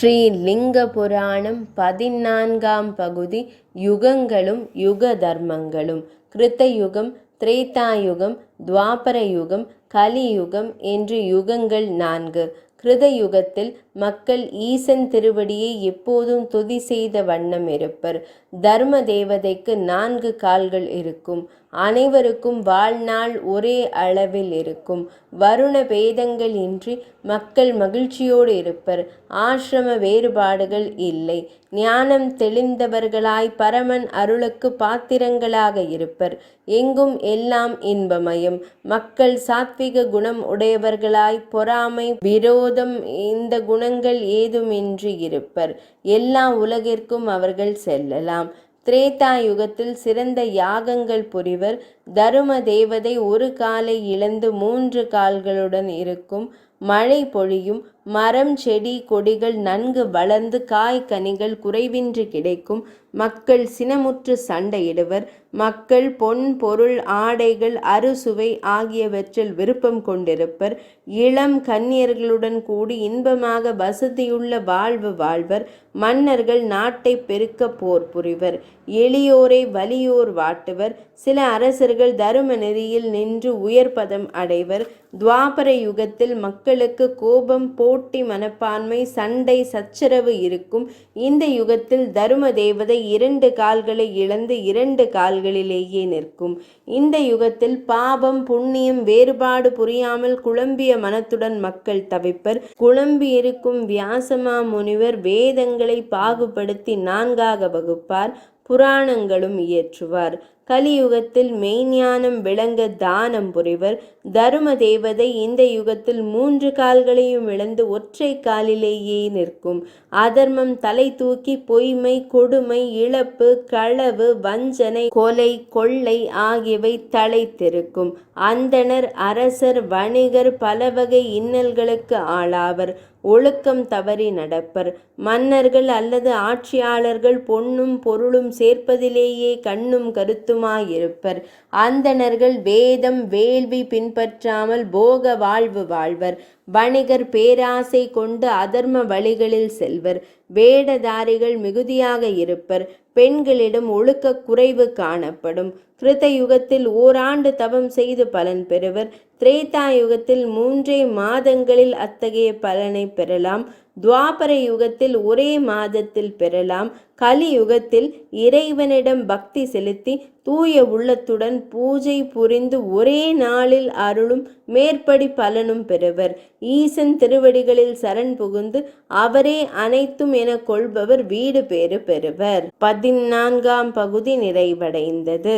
ஸ்ரீ லிங்க புராணம் 14ஆம் பகுதி யுகங்களும் யுக தர்மங்களும். கிருத்தயுகம், திரேதாயுகம், துவாபர யுகம், கலியுகம் என்று யுகங்கள் 4. கிருதயுகத்தில் மக்கள் ஈசன் திருவடியை எப்போதும் துதி செய்த வண்ணம் இருப்பர். தர்ம தேவதைக்கு 4 கால்கள் இருக்கும். அனைவருக்கும் வாழ்நாள் ஒரே அளவில் இருக்கும். வருண பேதங்கள் இன்றி மக்கள் மகிழ்ச்சியோடு இருப்பர். ஆசிரம வேறுபாடுகள் இல்லை. ஞானம் தெளிந்தவர்களாய் பரமன் அருளுக்கு பாத்திரங்களாக இருப்பர். எங்கும் எல்லாம் இன்பமயம். மக்கள் சாத்விக குணம் உடையவர்களாய் பொறாமை, விரோதம் இந்த குணங்கள் ஏதுமின்றி இருப்பர். எல்லா உலகிற்கும் அவர்கள் செல்லலாம். திரேதா யுகத்தில் சிறந்த யாகங்கள் புரிவர். தரும தேவதை ஒரு காலை இழந்து 3 கால்களுடன் இருக்கும். மழை பொழியும். மரம் செடி கொடிகள் நன்கு வளர்ந்து காய் கனிகள் குறைவின்றி கிடைக்கும். மக்கள் சினமுற்று சண்டையிடுவர். மக்கள் பொன் பொருள் ஆடைகள் அறுசுவை ஆகியவற்றில் விருப்பம் கொண்டிருப்பர். இளம் கன்னியர்களுடன் கூடி இன்பமாக வசதியுள்ள வாழ்வு வாழ்வர். மன்னர்கள் நாட்டை பெருக்க போர் புரிவர். எளியோரை வலியோர் வாட்டுவர். சில அரசர்கள் தரும நெறியில் நின்று உயர்பதம் அடைவர். துவாபர யுகத்தில் மக்களுக்கு கோபம், போட்டி மனப்பான்மை, சண்டை சச்சரவு இருக்கும். இந்த யுகத்தில் தரும தேவதை 2 கால்களை இழந்து 2 கால்களிலேயே நிற்கும். இந்த யுகத்தில் பாவம் புண்ணியம் வேறுபாடு புரியாமல் குழம்பிய மனத்துடன் மக்கள் தவிப்பர். குழம்பியிருக்கும் வியாசமா முனிவர் வேதங்களை பாகுபடுத்தி 4ஆக வகுப்பார். புராணங்களும் இயற்றுவார். கலியுகத்தில் மெய்ஞானம் விளங்க தானம் புரிவர். தரும தேவதை இந்த யுகத்தில் 3 கால்களையும் இழந்து ஒற்றை காலிலேயே நிற்கும். அதர்மம் தலை தூக்கி பொய்மை, கொடுமை, இழப்பு, களவு, வஞ்சனை, கொலை, கொள்ளை ஆகியவை தலைத்திருக்கும். அந்தணர், அரசர், வணிகர் பலவகை இன்னல்களுக்கு ஆளாவர். ஒழுக்கம் தவறி நடப்பர். மன்னர்கள் அல்லது ஆட்சியாளர்கள் பொன்னும் பொருளும் சேர்ப்பதிலேயே கண்ணும் கருத்துமாயிருப்பர். அந்தணர்கள் வேதம் வேள்வி பின்பற்றாமல் போக வாழ்வு வாழ்வர். வணிகர் பேராசை கொண்டு அதர்ம வழிகளில் செல்வர். வேடதாரிகள் மிகுதியாக இருப்பர். பெண்களிடம் ஒழுக்க குறைவு காணப்படும். கிருத யுகத்தில் ஓராண்டு தவம் செய்து பலன் பெறுவர். திரேதா யுகத்தில் 3 மாதங்களில் அத்தகைய பலனை பெறலாம். துவாபர யுகத்தில் ஒரே மாதத்தில் பெறலாம். கலியுகத்தில் இறைவனிடம் பக்தி செலுத்தி தூய உள்ளத்துடன் பூஜை புரிந்து ஒரே நாளில் அருளும் மேற்படி பலனும் பெறுவர். ஈசன் திருவடிகளில் சரண் புகுந்து அவரே அனைத்தும் என கொள்பவர் வீடு பேறு பெறுவர். 14ஆம் பகுதி நிறைவடைந்தது.